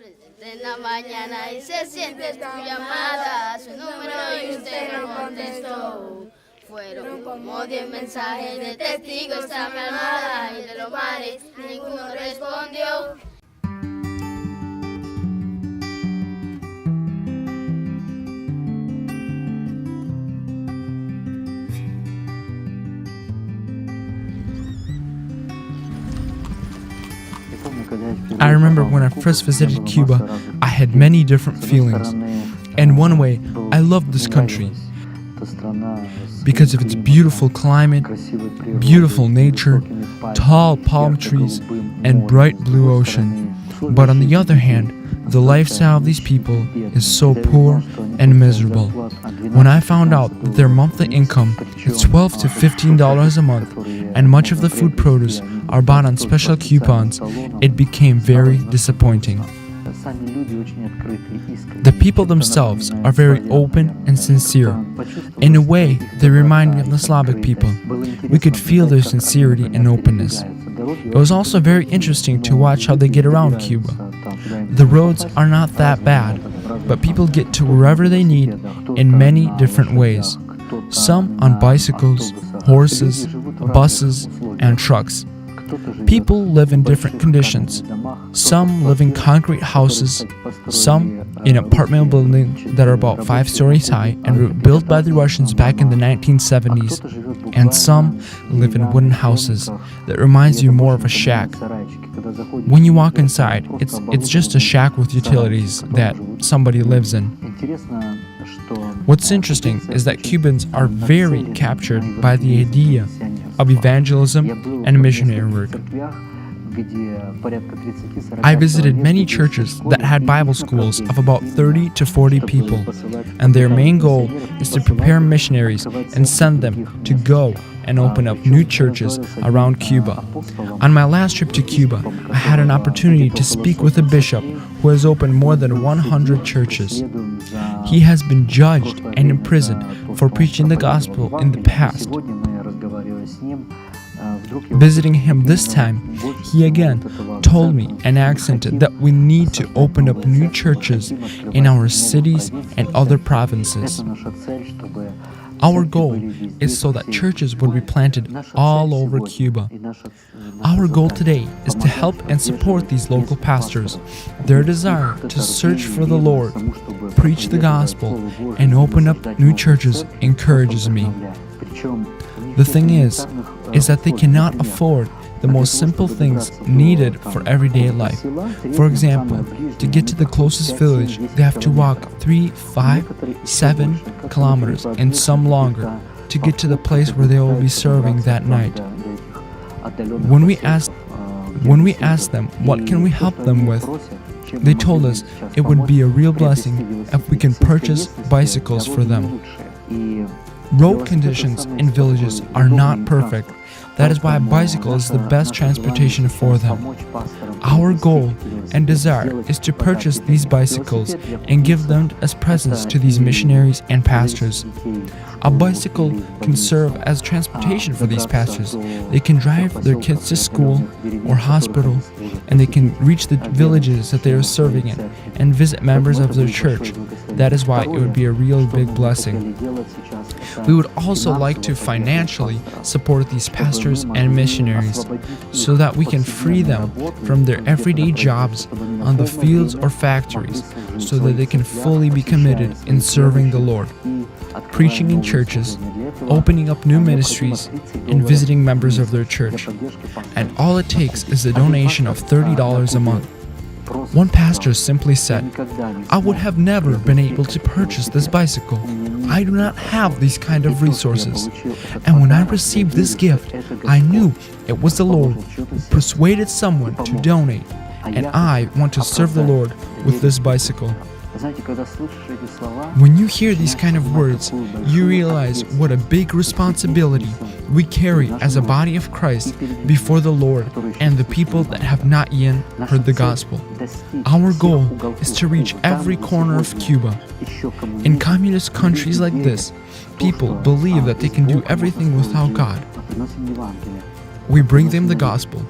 presente en la mañana y se siente tu llamada, su número y usted no contestó. Fueron como 10 mensajes de testigo, está mi almohada y de los mares ninguno respondió. I remember when I first visited Cuba, I had many different feelings. In one way, I loved this country because of its beautiful climate, beautiful nature, tall palm trees, and bright blue ocean. But on the other hand, the lifestyle of these people is so poor and miserable. When I found out that their monthly income is $12 to $15 a month, and much of the food produce are bought on special coupons, it became very disappointing. The people themselves are very open and sincere. In a way, they remind me of the Slavic people. We could feel their sincerity and openness. It was also very interesting to watch how they get around Cuba. The roads are not that bad, but people get to wherever they need in many different ways. Some on bicycles, horses, buses, and trucks. People live in different conditions. Some live in concrete houses, some in apartment buildings that are about 5 stories high and were built by the Russians back in the 1970s, and some live in wooden houses that reminds you more of a shack. When you walk inside, it's just a shack with utilities that somebody lives in. What's interesting is that Cubans are very captured by the idea of evangelism and missionary work. I visited many churches that had Bible schools of about 30 to 40 people, and their main goal is to prepare missionaries and send them to go and open up new churches around Cuba. On my last trip to Cuba, I had an opportunity to speak with a bishop who has opened more than 100 churches. He has been judged and imprisoned for preaching the gospel in the past. Visiting him this time, he again told me and accented that we need to open up new churches in our cities and other provinces. Our goal is so that churches would be planted all over Cuba. Our goal today is to help and support these local pastors. Their desire to search for the Lord, preach the gospel, and open up new churches encourages me. The thing is that they cannot afford the most simple things needed for everyday life. For example, to get to the closest village, they have to walk 3, 5, 7 kilometers and some longer to get to the place where they will be serving that night. When we asked them what can we help them with, they told us it would be a real blessing if we can purchase bicycles for them. Road conditions in villages are not perfect. That is why a bicycle is the best transportation for them. Our goal and desire is to purchase these bicycles and give them as presents to these missionaries and pastors. A bicycle can serve as transportation for these pastors. They can drive their kids to school or hospital, and they can reach the villages that they are serving in and visit members of their church. That is why it would be a real big blessing. We would also like to financially support these pastors and missionaries so that we can free them from their everyday jobs on the fields or factories so that they can fully be committed in serving the Lord, preaching in churches, opening up new ministries, and visiting members of their church. And all it takes is a donation of $30 a month. One pastor simply said, "I would have never been able to purchase this bicycle. I do not have these kind of resources. And when I received this gift, I knew it was the Lord who persuaded someone to donate, and I want to serve the Lord with this bicycle." When you hear these kind of words, you realize what a big responsibility we carry as a body of Christ before the Lord and the people that have not yet heard the gospel. Our goal is to reach every corner of Cuba. In communist countries like this, people believe that they can do everything without God. We bring them the gospel.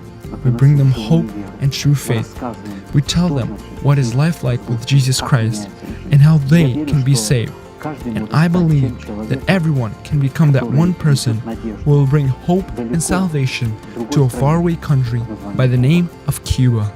We bring them hope and true faith. We tell them what is life like with Jesus Christ and how they can be saved. And I believe that everyone can become that one person who will bring hope and salvation to a faraway country by the name of Cuba.